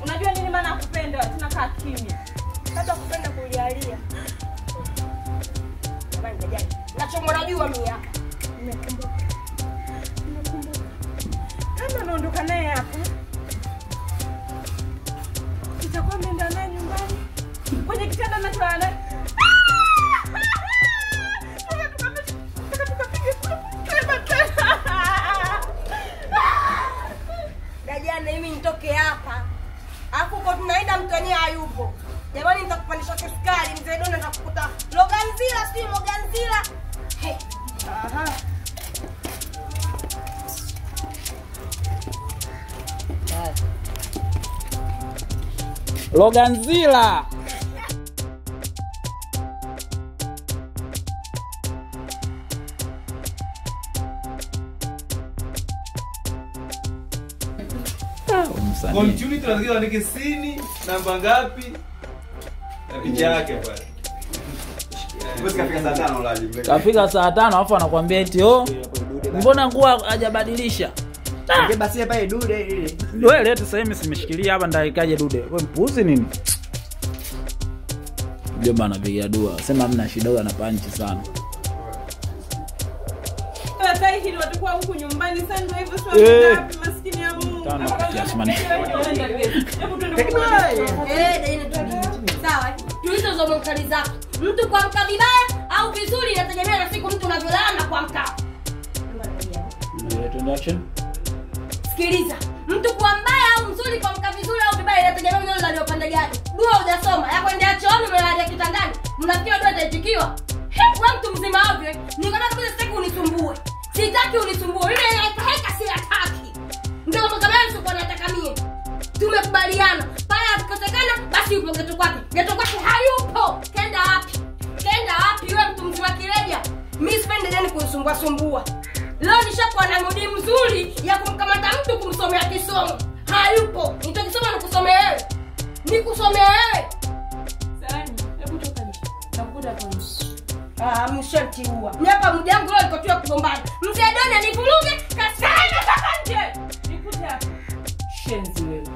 Unajua nini maana kupenda? Tunakaa kimya. Hata kupenda kulialia. Bwana jana. Nachomo najua mimi hapa. Nimekumbuka. Kama naondoka naye hapo. Tutakuwa menda naye nyumbani. Kwenye kitanda nacholala. Dajana mimi nitoke hapa. Hapo kwa tunaenda mtoni hayupo. Jamani nitakupandisha sukari, mzee Dona atakukuta. Loganzila si Loganzila. Hey. Aha. Loganzila. Konchuni tunatakiwa andike sini namba ngapi na picha yake pale. Basi kafika saa 5 laji. Kafika saa 5 alafu anakuambia eti mbona nguo hajabadilisha? Nge basi pale dude ile. Wewe leta sasa mimi simeshikilia hapa ndaikaje dude. Wewe mpuzi nini? Mjomba anapiga dua. Sema mna shida huyu ana panchi sana. Sasa hili watakuwa huko nyumbani sasa ndio hivyo sio ngapi maskini ya Mungu. Sawa. Tulizo za mkali zako. Mtu kuamka vibaya au vizuri inategemea na siku mtu unavyolala na kuamka. Sikiliza. Mtu kuwa mbaya au mzuri kuamka vizuri au vibaya inategemea na nani upande gani. Dua hujasoma, yako endea chooni umelala kitandani. Mnafikia dua itaitikiwa. Wewe mtu mzima ovyo. Nikaona kama siku unisumbue. Sitaki unisumbue. Ile heka si hataki. Ndio kama sio nataka mie. Tumekubaliana. Pale akikosekana basi yupo geto kwake. Geto kwake hayupo. Kenda wapi? Kenda wapi wewe mtu mzima kireja? Mimi sipendi nani kunisumbua sumbua. Leo nishakuwa na mudi mzuri ya kumkamata mtu kumsomea kisomo. Hayupo. Nitakisoma nikusomea wewe. Nikusomea wewe. Sasa hebu toka nje. Nakukuta polisi. Msharti huwa. Nyapa mjangu leo ikotua kugombana. Mzee Dona nivuruge kasana Toka nje. Nikute hapo. Shenzi wewe.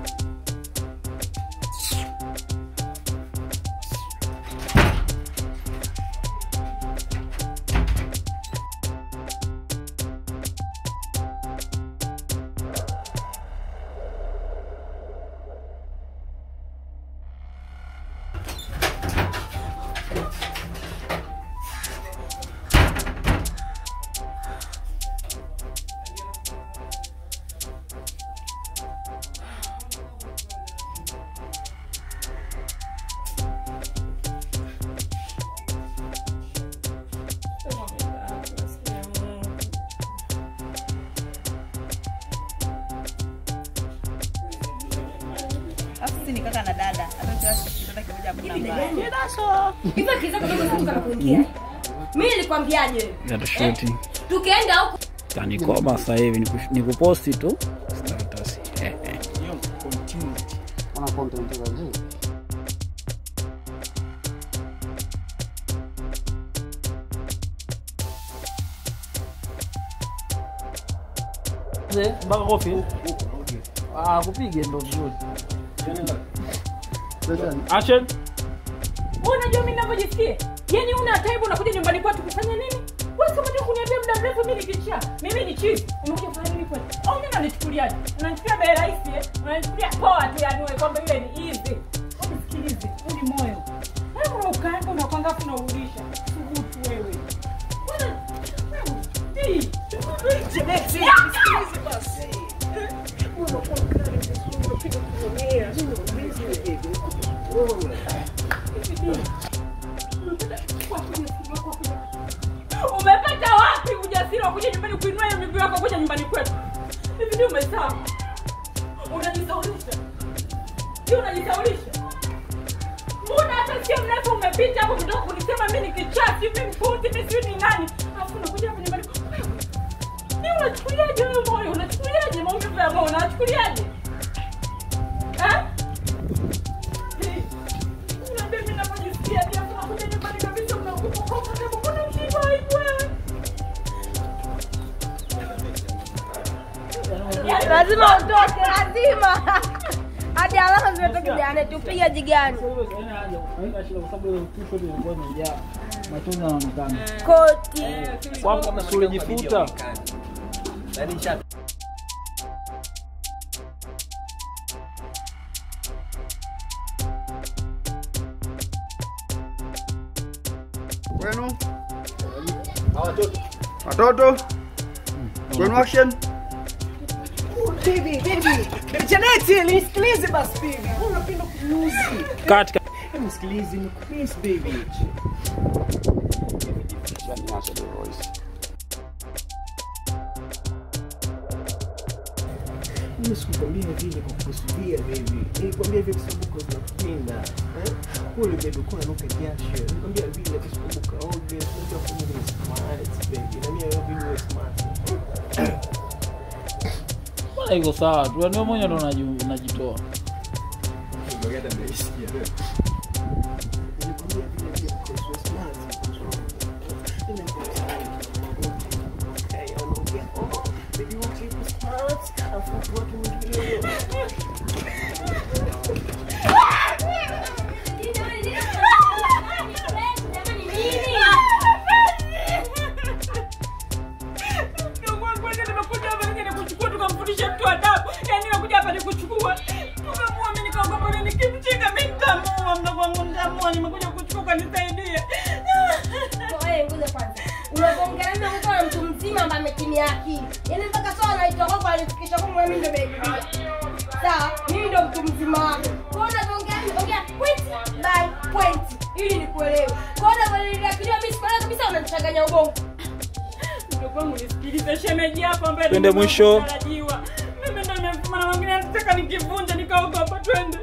Ni kaka na dada. Mtoto kimoja Ndio. Hivi kiza kama mtu kama kuingia. Mimi nilikwambiaje? Ndio shooting. Tukienda huko Tanikoma sasa hivi nikuposti tu status. Hiyo continuity. Ona content nzuri. Mpaka kofi. Kupige ndo vizuri. Action. Unajua mimi ninavyojisikia? Yaani una taibu unakuja nyumbani kwetu kufanya nini? Wewe kama unataka kuniambia muda mrefu mimi nikichia. Mimi ni chief. Unakuja kufanya nini kwetu? Au mimi unanichukuliaje? Unanichukulia bei rahisi Unanichukulia poa tu yani wewe kwamba ile ni easy. Usikilize, uni moyo. Wewe unakaa unakwanga afu unarudisha. Subutu wewe. unatakiwa kuja nyumbani kuinua hiyo miguu yako kuja nyumbani kwetu. Hivi ndio umesahau? Unajisaulisha. Ndio unajisaulisha. Mbona hata sio mrefu umepita hapo kutoka kunisema mimi ni kichafu, mimi mpuzi, mimi si ni nani? Alafu unakuja hapa nyumbani. Ni unachukuliaje wewe moyo? Unachukuliaje maumivu ya moyo? Unachukuliaje? Mimi napojisikia ndio tunakuja nyumbani kabisa unakupa sababu kuna msiba hivi wewe. Lazima utoke, lazima. Hadi alama zimetoka jana tupiga jigani. Machozi yanaonekana. Koti. Kwa kama ulijifuta. Kwenu? Watoto? Kwenu action? Baby. Janeti, nisikilize basi baby. Unapenda kuuzi. Katika. Nisikilize ni please baby. Mimi sikukwambia vile kwa kukusudia baby. Nilikwambia vile kwa sababu nakupenda. Kule baby kuna nuka jasho. Nilikwambia vile kwa sababu kaoge, unajua kama ni smart baby. Na mimi wewe ni smart. Bwana iko sawa tu. Wewe mwenyewe ndo unajitoa. Ngoja hata nisikie leo. Nilikwambia vile kwa sababu smart. Baby, what you smart? I'm working with you. Nimekuja kuchukua kanisaidie. Wewe ngoja kwanza. Unaongea na mtu na mtu mzima ambaye ametimia akili. Yaani mpaka sawa anaitoka kwa alifikisha kwa mimi ndio baby. Sawa, mimi ndio mtu mzima wako. Kwa hiyo ongea point by point ili nikuelewe. Kwa hiyo nilifikiria mimi sikuelewa kabisa unanichanganya ubongo. Ndio kwangu nisikilize shemeji hapo ambaye twende mwisho. Mimi ndio nimefuma na wengine nataka nikivunja nikaogopa twende.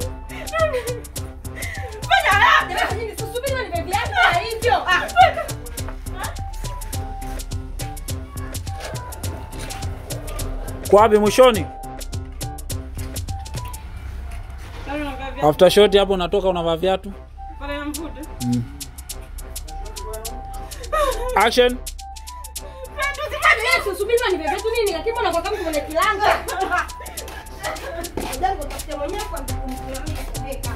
Subiri nimeviacha hivyo. Kwa wapi mwishoni? After shot hapo unatoka unavaa viatu. Pale na mvuto. Action. Subiri nimeviacha nini? Lakini mbona kwa kama kuna kilanga? Ndio utafutia mwenyewe kwa kumsimamia kumeka.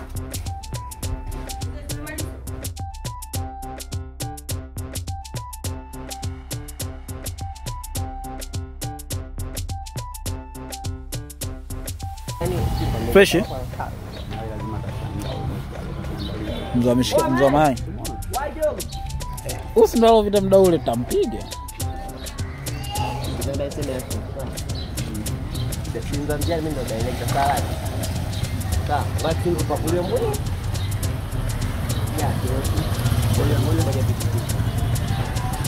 Fresh. Mzwa mai. Usindo vita mda ule tampiga.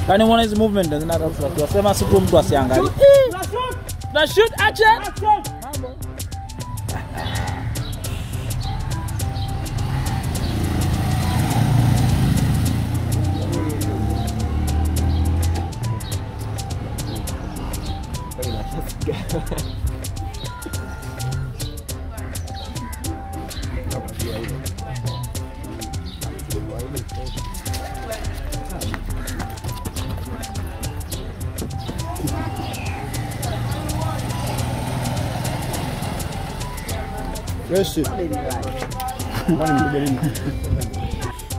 Kani muone hizi movement zinatafutiwa. Sema siku mtu asiangalie. Na shoot action. Yes. Mbona mpiga nini?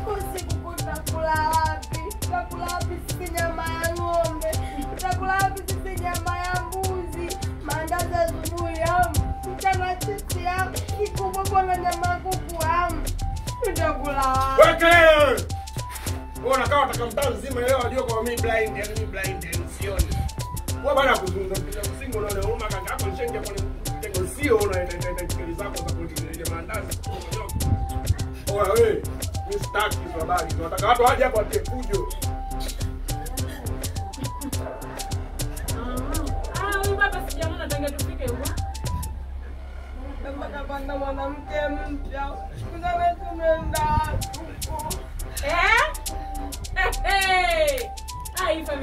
Usiku utakula wapi? Utakula wapi sisi nyama ya ng'ombe? Utakula wapi sisi nyama ya mbuzi? Maandazi asubuhi hamu. Mchana chips hamu. Kikubwa bwana nyama ya kuku hamu. Utakula wapi? Weke! Wewe unakaa utaka mtaa mzima leo unajua kwa mimi blind, yani mimi blind sioni. Wewe bana kuzungumza msingo unaona huruma kaka hapo nishenge kwa tengo sio unaenda tikeli zako za kutengeneza maandazi. Wewe mimi sitaki hizo habari. Tunataka watu waje hapo watie fujo.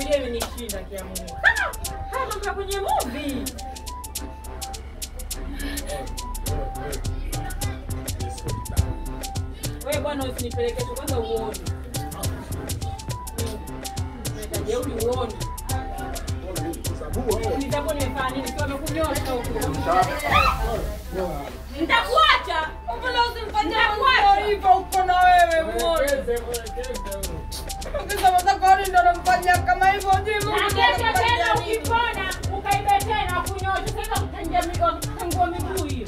idea imenishinda kiamungu. Kama kwenye movie. Wewe bwana usinipeleke tu kwanza uone. Nitajeuri uone. Nitakuwa nimefanya nini? Kwa kunyosha huko. Nitakuacha. Mbona usimfanyie hivyo uko na wewe uone. Ukisema unataka ndo unamfanyia kama hivyo ndio Mungu. Kesho tena ukipona ukaibe tena kunyosha sasa utanja miguu hiyo.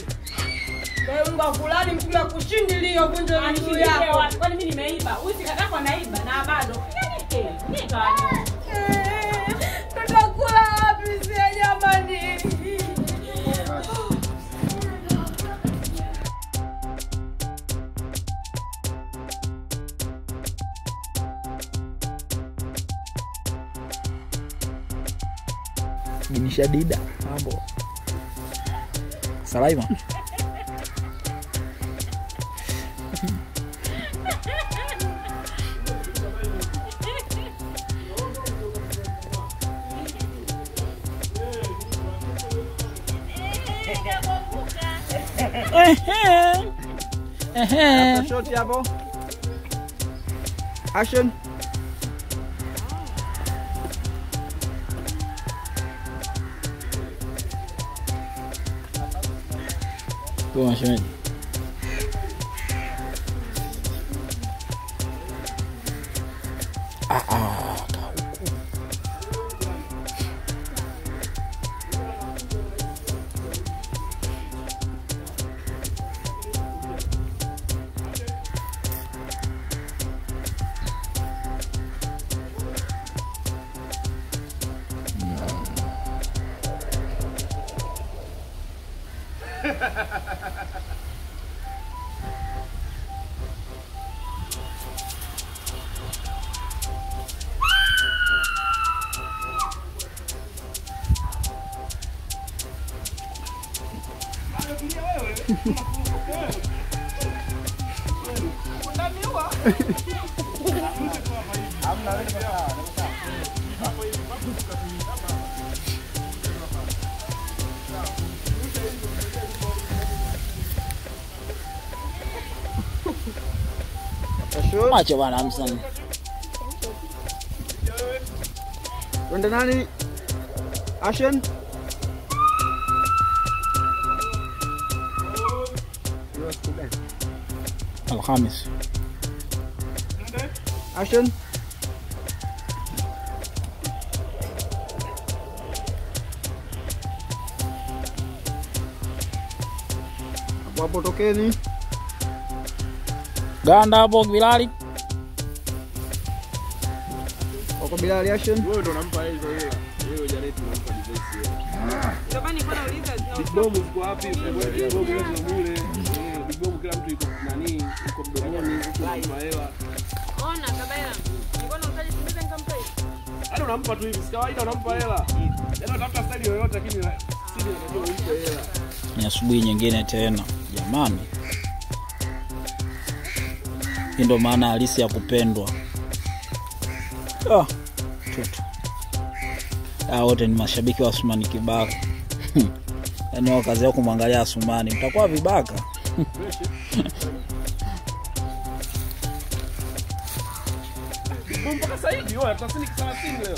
Mungu fulani mtu ya kushindilia vunjo miguu yako. Kwani mimi nimeiba? Huyu kakako anaiba na bado. Ni gani? Tutakula wapi si jamani? Binisha Dida mambo. Salaima. Shot hapo. Action. Kwa shemeji. Acha bwana Hamsan. Twende nani? Action. Alhamis. Action. Hapo tokeni. Ganda hapo Bilali. Wako Bilali action. Wewe ndo unampa hizo hela. Wewe Janet unampa device hiyo. Ndio bani kwa nauliza Big Bomb uko wapi? Big Bomb lazima mule. Big Bomb kila mtu yuko nani? Yuko mdomoni, yuko kwa hela. ona kabela. Mbona unataka kuuliza nikampa hivi? Hadi unampa tu hivi, si kawaida unampa hela. Yaani unatafuta style yoyote lakini sisi unajua umpe hela. Ni asubuhi nyingine tena. Jamani. Hii ndo maana halisi ya kupendwa. Tutu. Wote ni mashabiki wa Asumani Kibaka. Yaani wao kazi yao kumwangalia Asumani. Mtakuwa vibaka. Mpaka sasa hivi wewe tutasini 30 leo.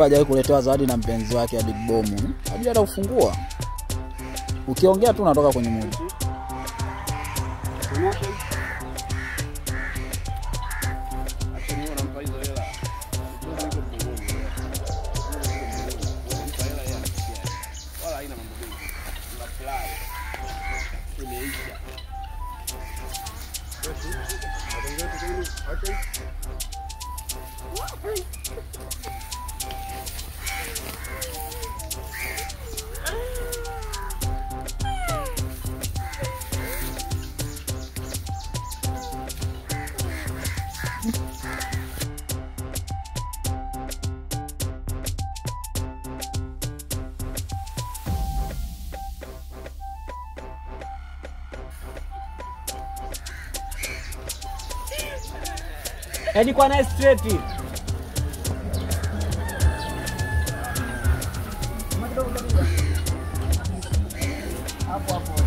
Hajawahi kuletewa zawadi na mpenzi wake ya Big Bomb. Hadi hata kufungua. Ukiongea tu unatoka kwenye mood. Hadi kwa nice straight. Hapo hapo.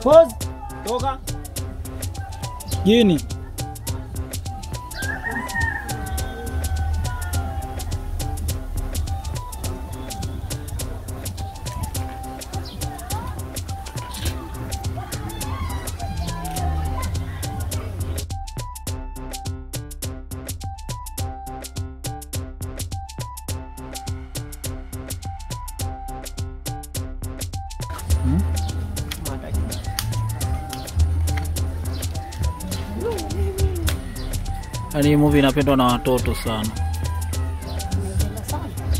Pause. Toka. Gini. Hii movie inapendwa na watoto sana.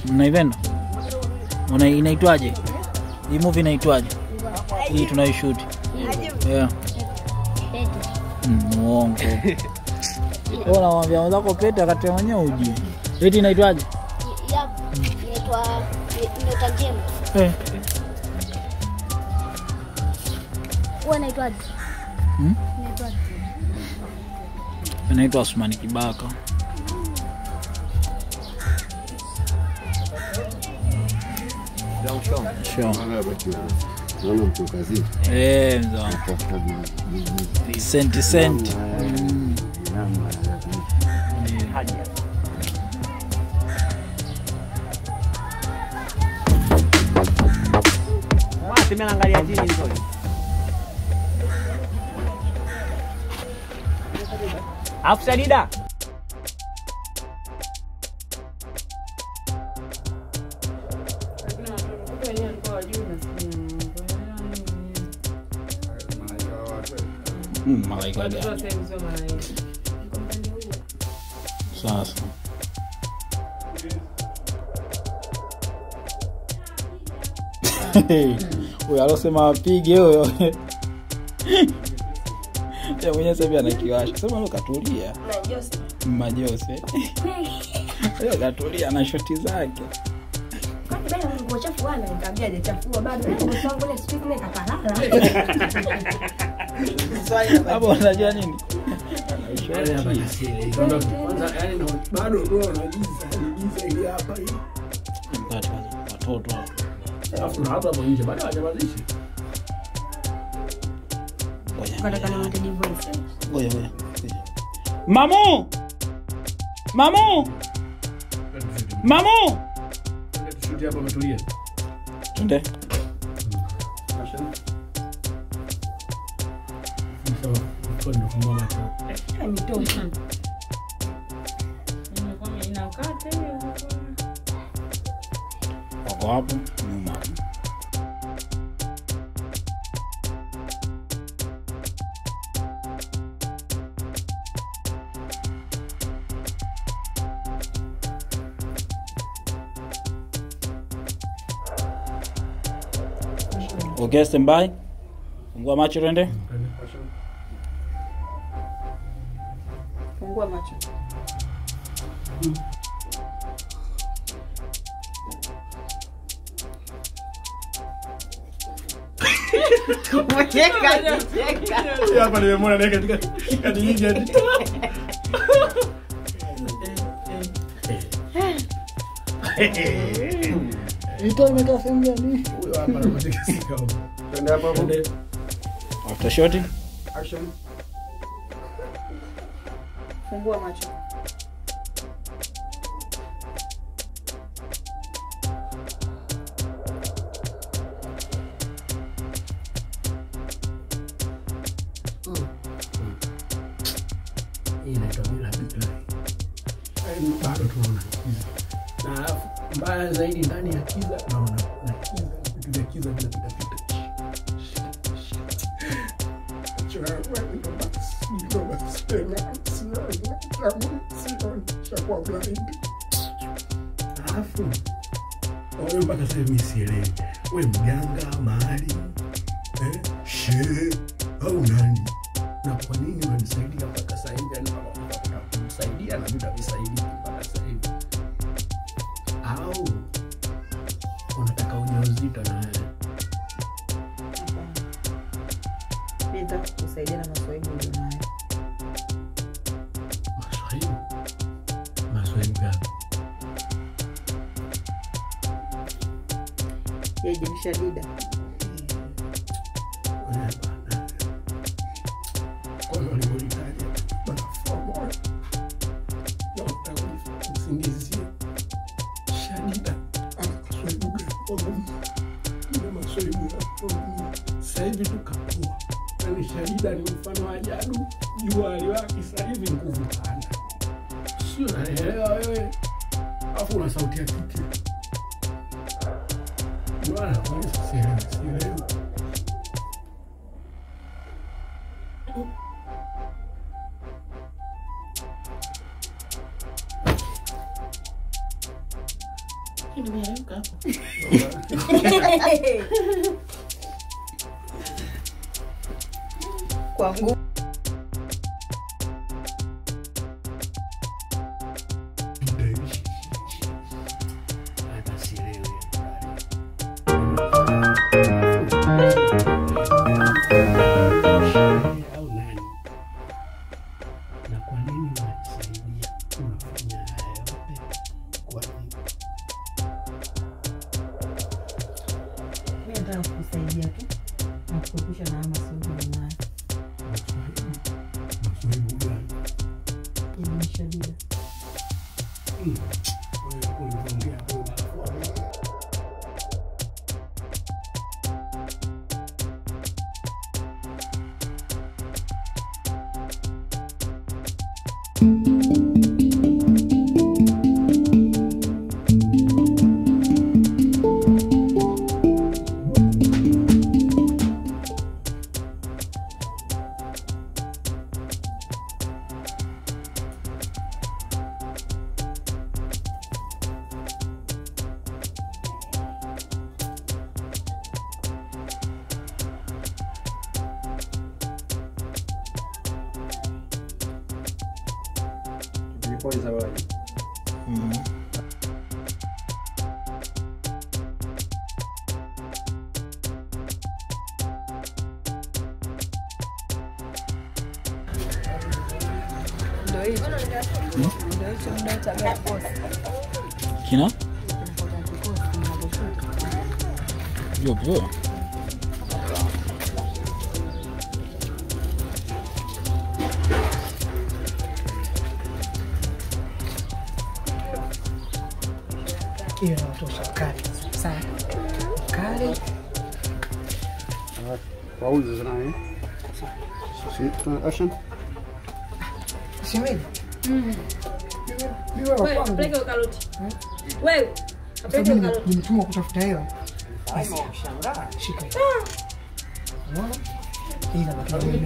Mnaipenda? Inaitwaje? Hii movie inaitwaje? Hii tunaishoot. Yeah. Muongo. Wewe unamwambia wenzako pete akati mwenyewe uje. Eti inaitwaje? Inaitwa Nyota Njema. Wewe unaitwaje? Unaitwaje? Inaitwa Asmani Kibaka. Sure. Naona mtu kazi. Mzee. Senti. Wapi mimi naangalia chini hizo. Afisa Dida. Malaika gani? Sasa. Huyo alosema apige huyo. Ya mwenye sasa anakiwasha. Sema leo katulia. Majose. Leo katulia na shoti zake. Kwani bado nguo chafu wala nikamwambia hajachafua bado. Mwanangu ile siku ile kakalala. Hapo unajua nini? Kwanza yani bado roho anagiza ile hapa hii. Watoto. Alafu na hapa nje bado hajamaliza. Kwa kana mtu divorce. Ngoja. Mamu! Tushuti hapa umetulia. Twende. Kondo kwa macho. Amitosha. Nimekuwa inakata hiyo. Wako hapo nyuma. Okay, stand by. Fungua macho twende. Fungua macho. Hapa nimemwona naye katika hija. Ito imetoa sehemu gani? Huyo hapa anapatika sikao. Twende hapa hapo. After shot. Action. Fungua macho. Bado tunaona na mbaya zaidi ndani ya kiza naona na kiza vitu vya kiza vinapita. Alafu wewe mpaka sasa mimi sielewi wewe mganga mahali shehe au nani na kwa nini unanisaidia mpaka sasa hivi nataka kusaidia na maswaibu ulionayo. Maswaibu? Maswaibu gani? Yeye ni Shadida. Kwa hiyo nilitaja bana fomo. Usingizie. Shadida. Maswaibu gani? Ndio maswaibu ya sasa hivi tukapoa. Yaani Shadida ni mfano wa jadu. Jua aliwaki sasa hivi nguvu sana. Sio naelewa wewe. Afu una sauti ya kike. Bwana, kwa sielewi. Kwa nguvu. Kusaidia tu na kuepusha na maswaibu unayo. Maswaibu gani? Ni Shadida. Uliongea Pole Zawadi. Ndio hicho. Ndio hicho ndio tabia boss. Kina? Yo. Hiyo inatosha kali sana. Kali. Pauze zinaye. Action. Shemeji. Wewe, peleka karoti. Wewe, peleka karoti. Nimetumwa kutafuta hela. Shangaa. Shika. Unaona? Ila bakini.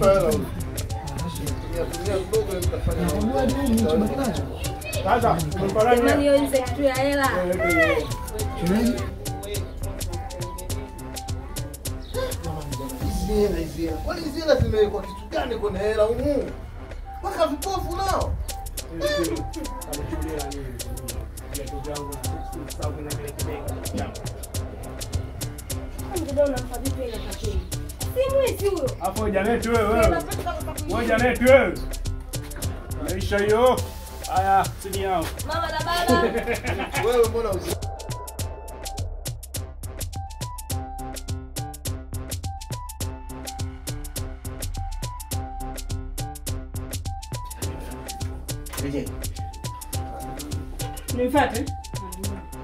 sasa Jamani, hiyo insect tu ya hela. Shemeji. Zile. Kwani zile zimewekwa kitu gani kwenye hela humu? Mpaka vipofu nao. Hapo Janet wewe. Wewe Janet wewe. Maisha hiyo. Haya, sini yao. Mama na baba. Wewe mbona uzi? Nifuate.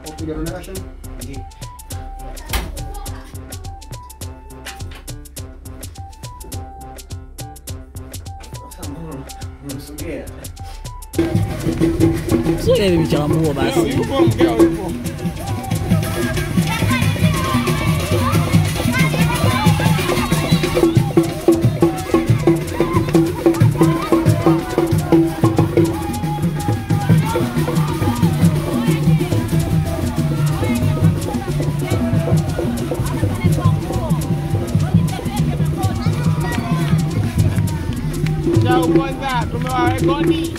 Upiga na action. Ndio. Msogea. Sio hivi mchambuo basi. Yupo mkeo yupo. Kwanza tumewarekodi